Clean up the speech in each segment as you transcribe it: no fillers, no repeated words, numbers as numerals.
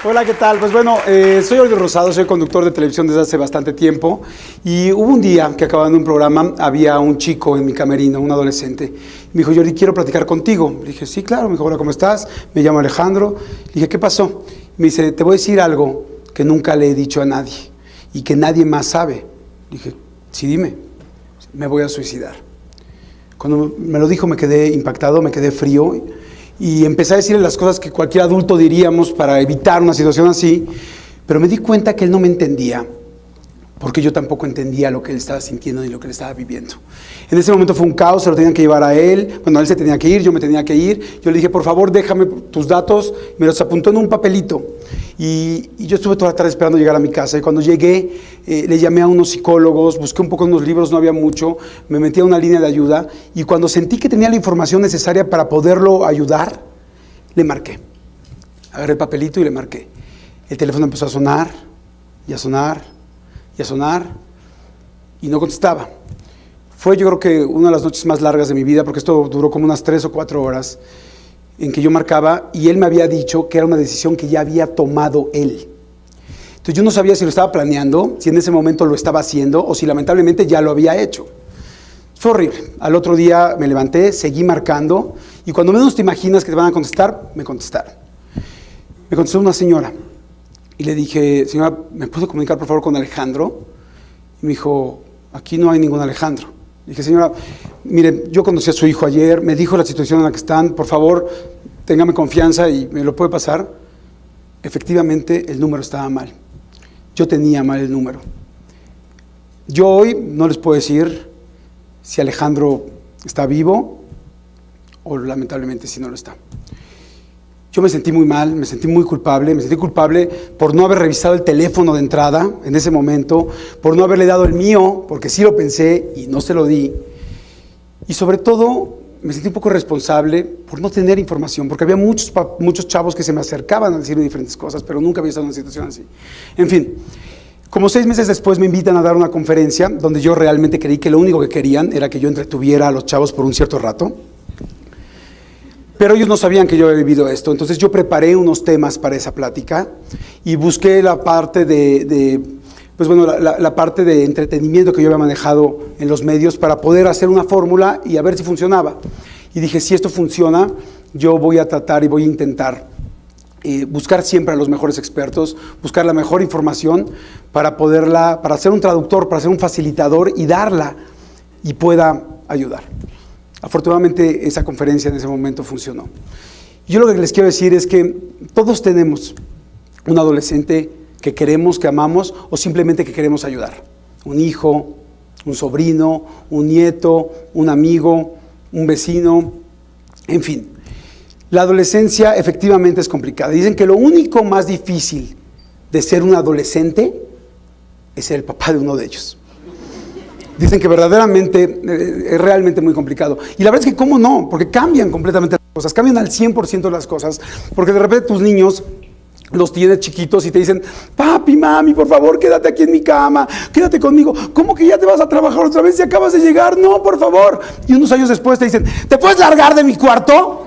Hola, ¿qué tal? Pues bueno, soy Oliver Rosado, soy conductor de televisión desde hace bastante tiempo y hubo un día que acabando un programa había un chico en mi camerino, un adolescente. Me dijo, Jordi, quiero platicar contigo. Le dije, sí, claro. Me dijo, hola, ¿cómo estás? Me llamo Alejandro. Le dije, ¿qué pasó? Me dice, te voy a decir algo que nunca le he dicho a nadie y que nadie más sabe. Le dije, sí, dime, me voy a suicidar. Cuando me lo dijo me quedé impactado, me quedé frío y empecé a decirle las cosas que cualquier adulto diríamos para evitar una situación así, pero me di cuenta que él no me entendía, porque yo tampoco entendía lo que él estaba sintiendo ni lo que él estaba viviendo. En ese momento fue un caos, se lo tenían que llevar a él, bueno, él se tenía que ir, yo me tenía que ir, yo le dije, por favor, déjame tus datos, me los apuntó en un papelito, y yo estuve toda la tarde esperando llegar a mi casa, y cuando llegué, le llamé a unos psicólogos, busqué un poco en unos libros, no había mucho, me metí a una línea de ayuda, y cuando sentí que tenía la información necesaria para poderlo ayudar, le marqué. Agarré el papelito y le marqué. El teléfono empezó a sonar, y a sonar, y a sonar, y no contestaba. Fue, yo creo que una de las noches más largas de mi vida, porque esto duró como unas 3 o 4 horas, en que yo marcaba, y él me había dicho que era una decisión que ya había tomado él. Entonces yo no sabía si lo estaba planeando, si en ese momento lo estaba haciendo, o si lamentablemente ya lo había hecho. Fue horrible. Al otro día me levanté, seguí marcando, y cuando menos te imaginas que te van a contestar, me contestaron. Me contestó una señora, y le dije, señora, ¿me puedo comunicar por favor con Alejandro? Y me dijo, aquí no hay ningún Alejandro. Le dije, señora, mire, yo conocí a su hijo ayer, me dijo la situación en la que están, por favor, téngame confianza y me lo puede pasar. Efectivamente, el número estaba mal. Yo tenía mal el número. Yo hoy no les puedo decir si Alejandro está vivo o lamentablemente si no lo está. Yo me sentí muy mal, me sentí muy culpable, me sentí culpable por no haber revisado el teléfono de entrada en ese momento, por no haberle dado el mío, porque sí lo pensé y no se lo di. Y sobre todo, me sentí un poco responsable por no tener información, porque había muchos chavos que se me acercaban a decirme diferentes cosas, pero nunca había estado en una situación así. En fin, como 6 meses después me invitan a dar una conferencia donde yo realmente creí que lo único que querían era que yo entretuviera a los chavos por un cierto rato. Pero ellos no sabían que yo había vivido esto, entonces yo preparé unos temas para esa plática y busqué la parte la parte de entretenimiento que yo había manejado en los medios para poder hacer una fórmula y a ver si funcionaba. Y dije, si esto funciona, yo voy a tratar y voy a intentar buscar siempre a los mejores expertos, buscar la mejor información para ser un traductor, para ser un facilitador y darla y pueda ayudar. Afortunadamente esa conferencia en ese momento funcionó. Yo lo que les quiero decir es que todos tenemos un adolescente que queremos, que amamos o simplemente que queremos ayudar. Un hijo, un sobrino, un nieto, un amigo, un vecino, en fin. La adolescencia efectivamente es complicada. Dicen que lo único más difícil de ser un adolescente es ser el papá de uno de ellos. Dicen que verdaderamente es realmente muy complicado. Y la verdad es que cómo no, porque cambian completamente las cosas, cambian al 100% las cosas, porque de repente tus niños los tienes chiquitos y te dicen, papi, mami, por favor, quédate aquí en mi cama, quédate conmigo. ¿Cómo que ya te vas a trabajar otra vez si acabas de llegar? No, por favor. Y unos años después te dicen, ¿te puedes largar de mi cuarto?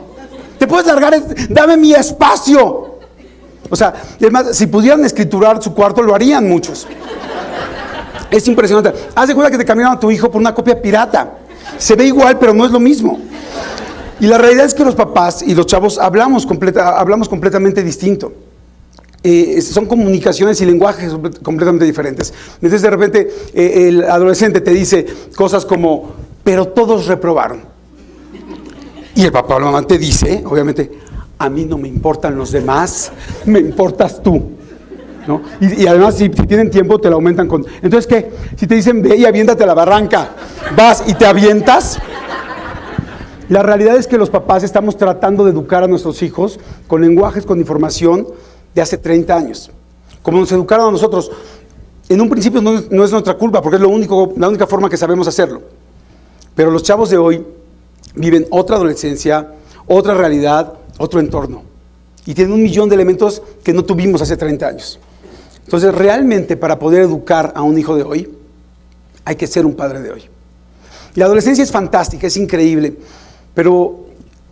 ¿Te puedes largar? Dame mi espacio. O sea, además, si pudieran escriturar su cuarto, lo harían muchos. Es impresionante. Haz de cuenta que te cambiaron a tu hijo por una copia pirata. Se ve igual, pero no es lo mismo. Y la realidad es que los papás y los chavos hablamos completamente distinto. Son comunicaciones y lenguajes completamente diferentes. Entonces de repente el adolescente te dice cosas como, pero todos reprobaron. Y el papá o la mamá te dice, obviamente, a mí no me importan los demás, me importas tú. ¿No? Y además si tienen tiempo te lo aumentan con... Entonces, ¿qué? Si te dicen ve y aviéntate a la barranca, vas y te avientas. La realidad es que los papás estamos tratando de educar a nuestros hijos con lenguajes, con información de hace 30 años. Como nos educaron a nosotros. En un principio no es nuestra culpa, porque es la única forma que sabemos hacerlo. Pero los chavos de hoy viven otra adolescencia, otra realidad, otro entorno. Y tienen 1.000.000 de elementos que no tuvimos hace 30 años. Entonces, realmente, para poder educar a un hijo de hoy, hay que ser un padre de hoy. La adolescencia es fantástica, es increíble, pero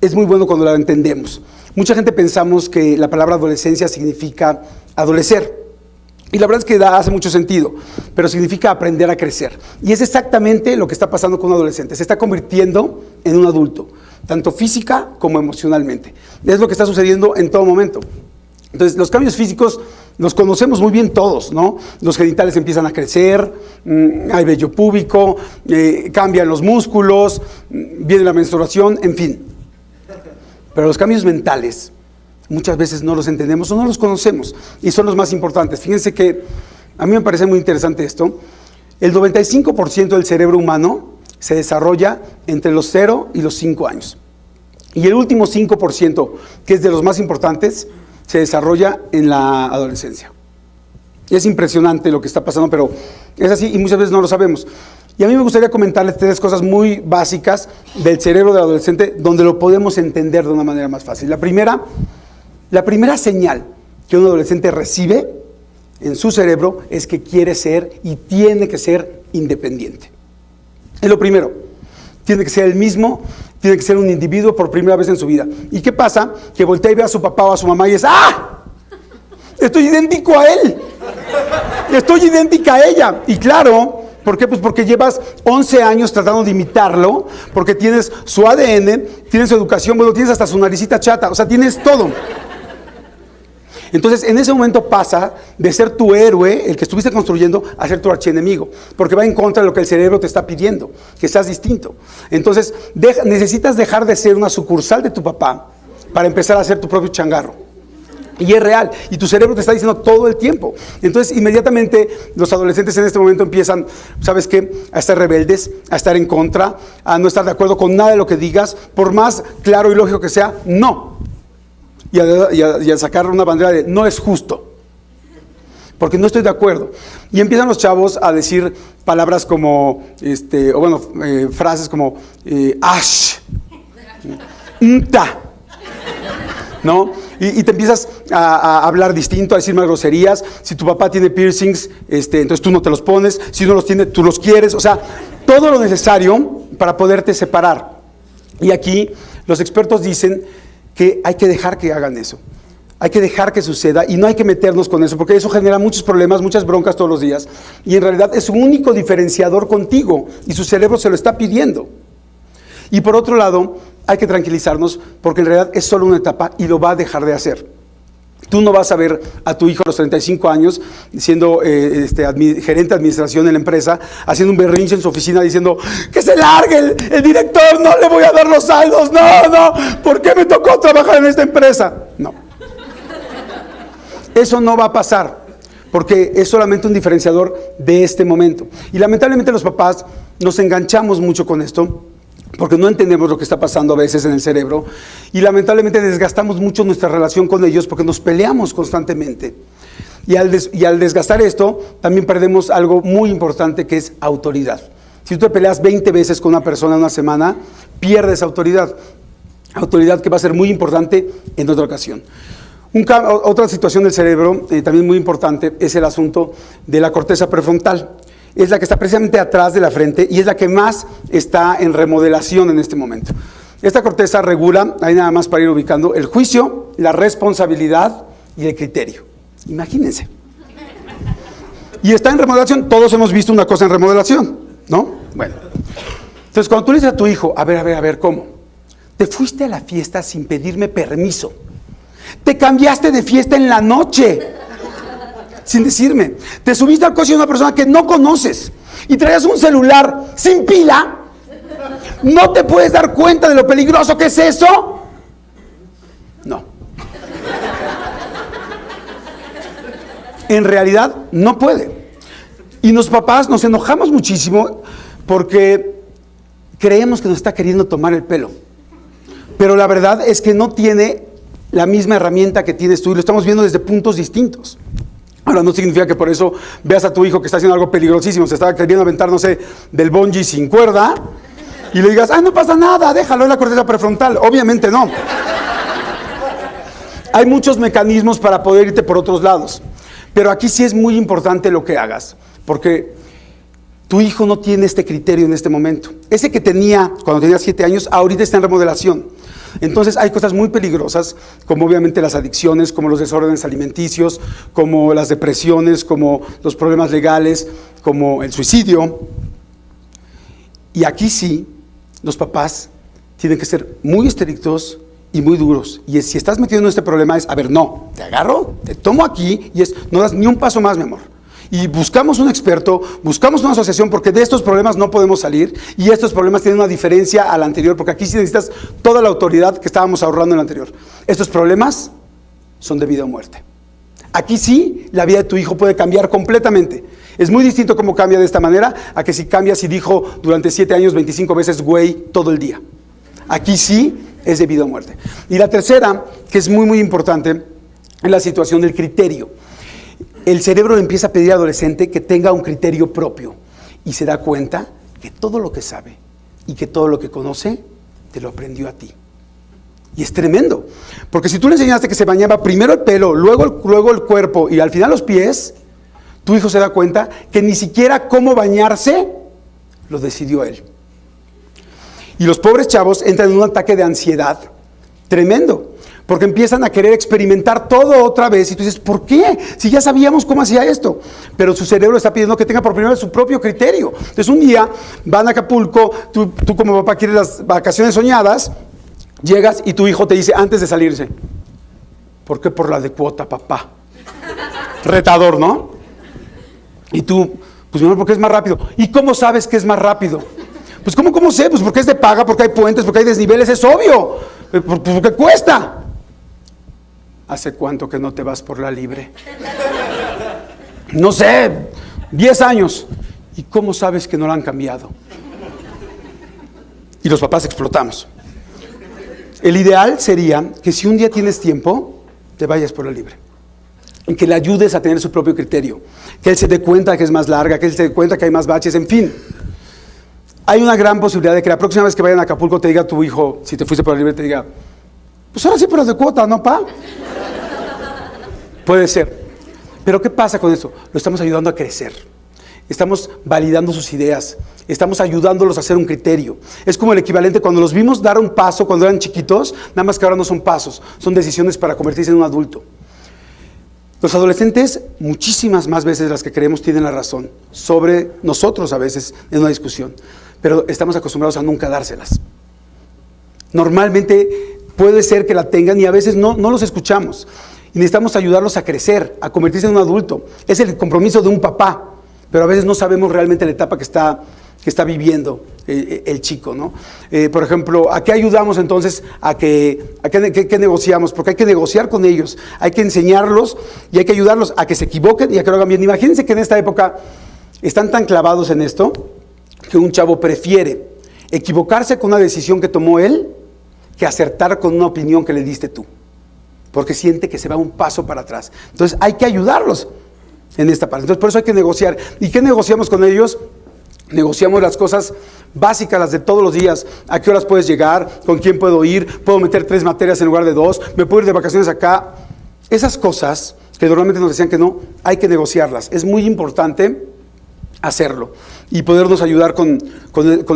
es muy bueno cuando la entendemos. Mucha gente pensamos que la palabra adolescencia significa adolecer. Y la verdad es que hace mucho sentido, pero significa aprender a crecer. Y es exactamente lo que está pasando con un adolescente. Se está convirtiendo en un adulto, tanto física como emocionalmente. Es lo que está sucediendo en todo momento. Entonces, los cambios físicos los conocemos muy bien todos, ¿no? Los genitales empiezan a crecer, hay vello púbico, cambian los músculos, viene la menstruación, en fin. Pero los cambios mentales muchas veces no los entendemos o no los conocemos y son los más importantes. Fíjense que a mí me parece muy interesante esto. El 95% del cerebro humano se desarrolla entre los 0 y los 5 años. Y el último 5%, que es de los más importantes, se desarrolla en la adolescencia. Es impresionante lo que está pasando, pero es así y muchas veces no lo sabemos. Y a mí me gustaría comentarles 3 cosas muy básicas del cerebro del adolescente donde lo podemos entender de una manera más fácil. La primera señal que un adolescente recibe en su cerebro es que quiere ser y tiene que ser independiente. Es lo primero. Tiene que ser el mismo, tiene que ser un individuo por primera vez en su vida. ¿Y qué pasa? Que voltea y ve a su papá o a su mamá y es ¡ah! Estoy idéntico a él. Estoy idéntica a ella. Y claro, ¿por qué? Pues porque llevas 11 años tratando de imitarlo, porque tienes su ADN, tienes su educación, bueno, tienes hasta su naricita chata, o sea, tienes todo. Entonces, en ese momento pasa de ser tu héroe, el que estuviste construyendo, a ser tu archienemigo, porque va en contra de lo que el cerebro te está pidiendo, que seas distinto. Entonces, necesitas dejar de ser una sucursal de tu papá para empezar a ser tu propio changarro. Y es real, y tu cerebro te está diciendo todo el tiempo. Entonces, inmediatamente los adolescentes en este momento empiezan, ¿sabes qué? A estar rebeldes, a estar en contra, a no estar de acuerdo con nada de lo que digas, por más claro y lógico que sea, no. Y a sacar una bandera de no es justo, porque no estoy de acuerdo. Y empiezan los chavos a decir palabras como, frases como, ash, nta, ¿no? Y te empiezas a hablar distinto, a decir más groserías. Si tu papá tiene piercings, entonces tú no te los pones. Si no los tiene, tú los quieres. O sea, todo lo necesario para poderte separar. Y aquí los expertos dicen que hay que dejar que hagan eso. Hay que dejar que suceda y no hay que meternos con eso, porque eso genera muchos problemas, muchas broncas todos los días. Y en realidad es un único diferenciador contigo y su cerebro se lo está pidiendo. Y por otro lado, hay que tranquilizarnos porque en realidad es solo una etapa y lo va a dejar de hacer. Tú no vas a ver a tu hijo a los 35 años siendo gerente de administración en la empresa, haciendo un berrinche en su oficina diciendo que se largue el director, no le voy a dar los saldos, no, ¿por qué me tocó trabajar en esta empresa? No. Eso no va a pasar porque es solamente un diferenciador de este momento. Y lamentablemente los papás nos enganchamos mucho con esto, porque no entendemos lo que está pasando a veces en el cerebro y lamentablemente desgastamos mucho nuestra relación con ellos porque nos peleamos constantemente. Y al desgastar esto, también perdemos algo muy importante que es autoridad. Si tú te peleas 20 veces con una persona en una semana, pierdes autoridad. Autoridad que va a ser muy importante en otra ocasión. Otra situación del cerebro también muy importante es el asunto de la corteza prefrontal. Es la que está precisamente atrás de la frente y es la que más está en remodelación en este momento. Esta corteza regula, ahí nada más para ir ubicando, el juicio, la responsabilidad y el criterio. Imagínense. Y está en remodelación, todos hemos visto una cosa en remodelación, ¿no? Bueno, entonces cuando tú le dices a tu hijo, a ver, ¿cómo? Te fuiste a la fiesta sin pedirme permiso. Te cambiaste de fiesta en la noche sin decirme. Te subiste al coche de una persona que no conoces y traías un celular sin pila. ¿No te puedes dar cuenta de lo peligroso que es eso? No. En realidad no puede. Y los papás nos enojamos muchísimo porque creemos que nos está queriendo tomar el pelo. Pero la verdad es que no tiene la misma herramienta que tienes tú y lo estamos viendo desde puntos distintos. Ahora, no significa que por eso veas a tu hijo que está haciendo algo peligrosísimo, se está queriendo aventar, no sé, del bungee sin cuerda, y le digas, no pasa nada, déjalo en la corteza prefrontal. Obviamente no. Hay muchos mecanismos para poder irte por otros lados, pero aquí sí es muy importante lo que hagas, porque tu hijo no tiene este criterio en este momento. Ese que tenía cuando tenía 7 años, ahorita está en remodelación. Entonces hay cosas muy peligrosas, como obviamente las adicciones, como los desórdenes alimenticios, como las depresiones, como los problemas legales, como el suicidio. Y aquí sí, los papás tienen que ser muy estrictos y muy duros. Y si estás metido en este problema es, a ver, no, te agarro, te tomo aquí y no das ni un paso más, mi amor. Y buscamos un experto, buscamos una asociación, porque de estos problemas no podemos salir, y estos problemas tienen una diferencia al anterior, porque aquí sí necesitas toda la autoridad que estábamos ahorrando en el anterior. Estos problemas son de vida o muerte. Aquí sí, la vida de tu hijo puede cambiar completamente. Es muy distinto cómo cambia de esta manera a que si cambias y dijo durante 7 años 25 veces güey todo el día. Aquí sí es de vida o muerte. Y la tercera, que es muy importante, es la situación del criterio. El cerebro le empieza a pedir al adolescente que tenga un criterio propio y se da cuenta que todo lo que sabe y que todo lo que conoce te lo aprendió a ti. Y es tremendo, porque si tú le enseñaste que se bañaba primero el pelo, luego el cuerpo y al final los pies, tu hijo se da cuenta que ni siquiera cómo bañarse lo decidió él. Y los pobres chavos entran en un ataque de ansiedad tremendo, porque empiezan a querer experimentar todo otra vez y tú dices, ¿por qué? Si ya sabíamos cómo hacía esto. Pero su cerebro está pidiendo que tenga por primera vez su propio criterio. Entonces un día van a Acapulco, tú como papá quieres las vacaciones soñadas, llegas y tu hijo te dice antes de salirse, ¿por qué por la de cuota, papá? Retador, ¿no? Y tú, pues no, porque es más rápido. ¿Y cómo sabes que es más rápido? Pues ¿cómo sé? Pues porque es de paga, porque hay puentes, porque hay desniveles, es obvio. Porque cuesta. ¿Hace cuánto que no te vas por la libre? No sé, 10 años. ¿Y cómo sabes que no la han cambiado? Y los papás explotamos. El ideal sería que si un día tienes tiempo, te vayas por la libre. Y que le ayudes a tener su propio criterio. Que él se dé cuenta que es más larga, que él se dé cuenta que hay más baches, en fin. Hay una gran posibilidad de que la próxima vez que vayan a Acapulco te diga tu hijo, si te fuiste por la libre, te diga, pues ahora sí, pero de cuota, ¿no, pa? Puede ser. Pero ¿qué pasa con eso? Lo estamos ayudando a crecer. Estamos validando sus ideas. Estamos ayudándolos a hacer un criterio. Es como el equivalente cuando los vimos dar un paso cuando eran chiquitos, nada más que ahora no son pasos, son decisiones para convertirse en un adulto. Los adolescentes, muchísimas más veces las que creemos, tienen la razón sobre nosotros a veces en una discusión, pero estamos acostumbrados a nunca dárselas. Normalmente puede ser que la tengan y a veces no los escuchamos. Y necesitamos ayudarlos a crecer, a convertirse en un adulto. Es el compromiso de un papá, pero a veces no sabemos realmente la etapa que está viviendo el chico, ¿no? Por ejemplo, ¿a qué ayudamos entonces? ¿Qué negociamos? Porque hay que negociar con ellos, hay que enseñarlos y hay que ayudarlos a que se equivoquen y a que lo hagan bien. Imagínense que en esta época están tan clavados en esto que un chavo prefiere equivocarse con una decisión que tomó él que acertar con una opinión que le diste tú, porque siente que se va un paso para atrás. Entonces hay que ayudarlos en esta parte. Entonces por eso hay que negociar. ¿Y qué negociamos con ellos? Negociamos las cosas básicas, las de todos los días. ¿A qué horas puedes llegar? ¿Con quién puedo ir? ¿Puedo meter 3 materias en lugar de 2? ¿Me puedo ir de vacaciones acá? Esas cosas que normalmente nos decían que no, hay que negociarlas. Es muy importante hacerlo y podernos ayudar con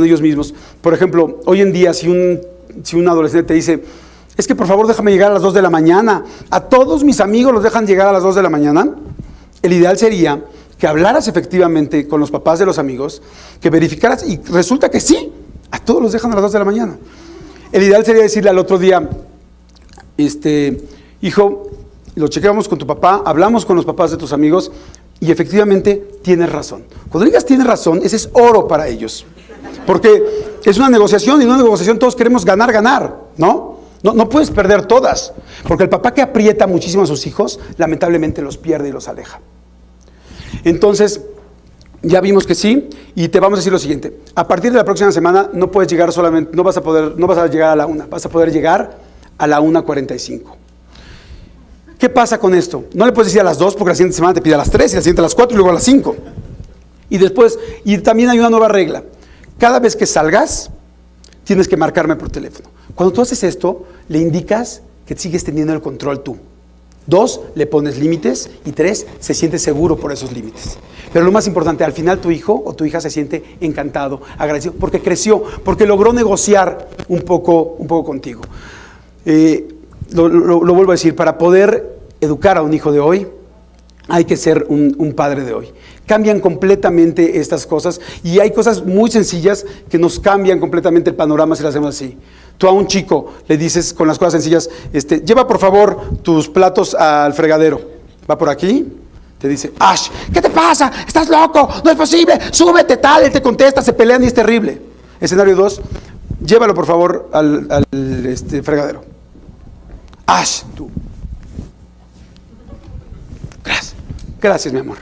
ellos mismos. Por ejemplo, hoy en día si un adolescente te dice, es que por favor déjame llegar a las 2 de la mañana. A todos mis amigos los dejan llegar a las 2 de la mañana. El ideal sería que hablaras efectivamente con los papás de los amigos, que verificaras y resulta que sí, a todos los dejan a las 2 de la mañana. El ideal sería decirle al otro día, hijo, lo chequeamos con tu papá, hablamos con los papás de tus amigos y efectivamente tienes razón. Cuando digas tienes razón, ese es oro para ellos. Porque es una negociación y en una negociación todos queremos ganar, ¿no? No puedes perder todas, porque el papá que aprieta muchísimo a sus hijos, lamentablemente los pierde y los aleja. Entonces, ya vimos que sí, y te vamos a decir lo siguiente. A partir de la próxima semana no puedes llegar solamente, no vas a llegar a la 1, vas a poder llegar a la 1:45. ¿Qué pasa con esto? No le puedes decir a las 2 porque la siguiente semana te pide a las 3 y la siguiente a las 4 y luego a las 5. Y también hay una nueva regla. Cada vez que salgas, tienes que marcarme por teléfono. Cuando tú haces esto, le indicas que sigues teniendo el control tú. 2, le pones límites. Y 3, se siente seguro por esos límites. Pero lo más importante, al final tu hijo o tu hija se siente encantado, agradecido, porque creció, porque logró negociar un poco contigo. Lo vuelvo a decir, para poder educar a un hijo de hoy, hay que ser un padre de hoy. Cambian completamente estas cosas y hay cosas muy sencillas que nos cambian completamente el panorama si lo hacemos así. Tú a un chico le dices con las cosas sencillas, lleva por favor tus platos al fregadero. Va por aquí, te dice, ¡Ash! ¿Qué te pasa? ¿Estás loco? ¡No es posible! ¡Súbete tal! Él te contesta, se pelean y es terrible. Escenario 2, llévalo por favor al fregadero. ¡Ash! Tú. Gracias, mi amor.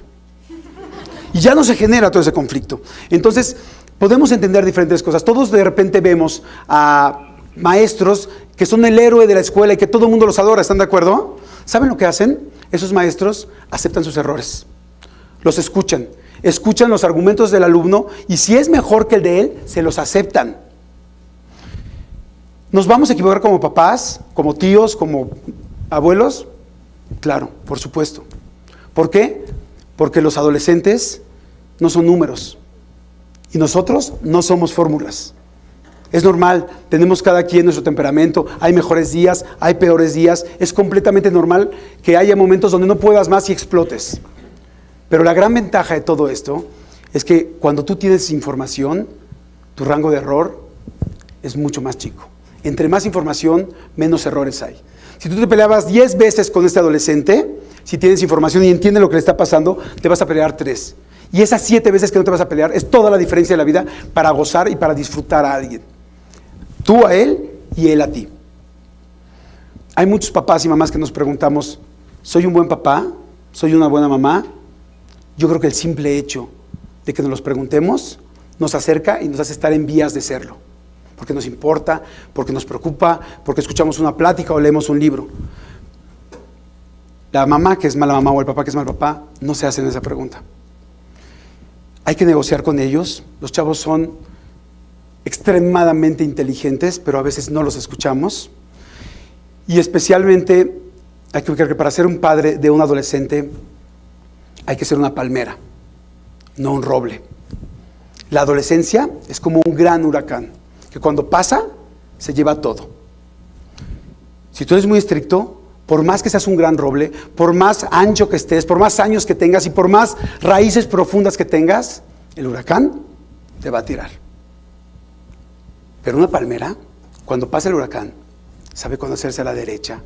Y ya no se genera todo ese conflicto. Entonces, podemos entender diferentes cosas. Todos de repente vemos a maestros que son el héroe de la escuela y que todo el mundo los adora, ¿están de acuerdo? ¿Saben lo que hacen? Esos maestros aceptan sus errores. Los escuchan los argumentos del alumno y si es mejor que el de él, se los aceptan. ¿Nos vamos a equivocar como papás, como tíos, como abuelos? Claro, por supuesto. ¿Por qué? Porque los adolescentes no son números y nosotros no somos fórmulas. Es normal, tenemos cada quien nuestro temperamento, hay mejores días, hay peores días, es completamente normal que haya momentos donde no puedas más y explotes. Pero la gran ventaja de todo esto es que cuando tú tienes información, tu rango de error es mucho más chico. Entre más información, menos errores hay. Si tú te peleabas 10 veces con este adolescente, si tienes información y entiendes lo que le está pasando, te vas a pelear 3. Y esas 7 veces que no te vas a pelear es toda la diferencia de la vida para gozar y para disfrutar a alguien. Tú a él y él a ti. Hay muchos papás y mamás que nos preguntamos, ¿soy un buen papá? ¿Soy una buena mamá? Yo creo que el simple hecho de que nos los preguntemos nos acerca y nos hace estar en vías de serlo. Porque nos importa, porque nos preocupa, porque escuchamos una plática o leemos un libro. La mamá que es mala mamá o el papá que es mal papá no se hacen esa pregunta. Hay que negociar con ellos. Los chavos son extremadamente inteligentes, pero a veces no los escuchamos. Y especialmente hay que ver que para ser un padre de un adolescente hay que ser una palmera, no un roble. La adolescencia es como un gran huracán, que cuando pasa, se lleva todo. Si tú eres muy estricto, por más que seas un gran roble, por más ancho que estés, por más años que tengas y por más raíces profundas que tengas, el huracán te va a tirar. Pero una palmera, cuando pasa el huracán, sabe cuándo hacerse a la derecha,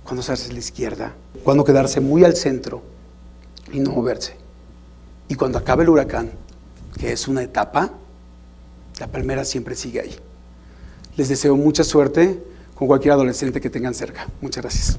cuándo hacerse a la izquierda, cuándo quedarse muy al centro y no moverse. Y cuando acabe el huracán, que es una etapa, la palmera siempre sigue ahí. Les deseo mucha suerte con cualquier adolescente que tengan cerca. Muchas gracias.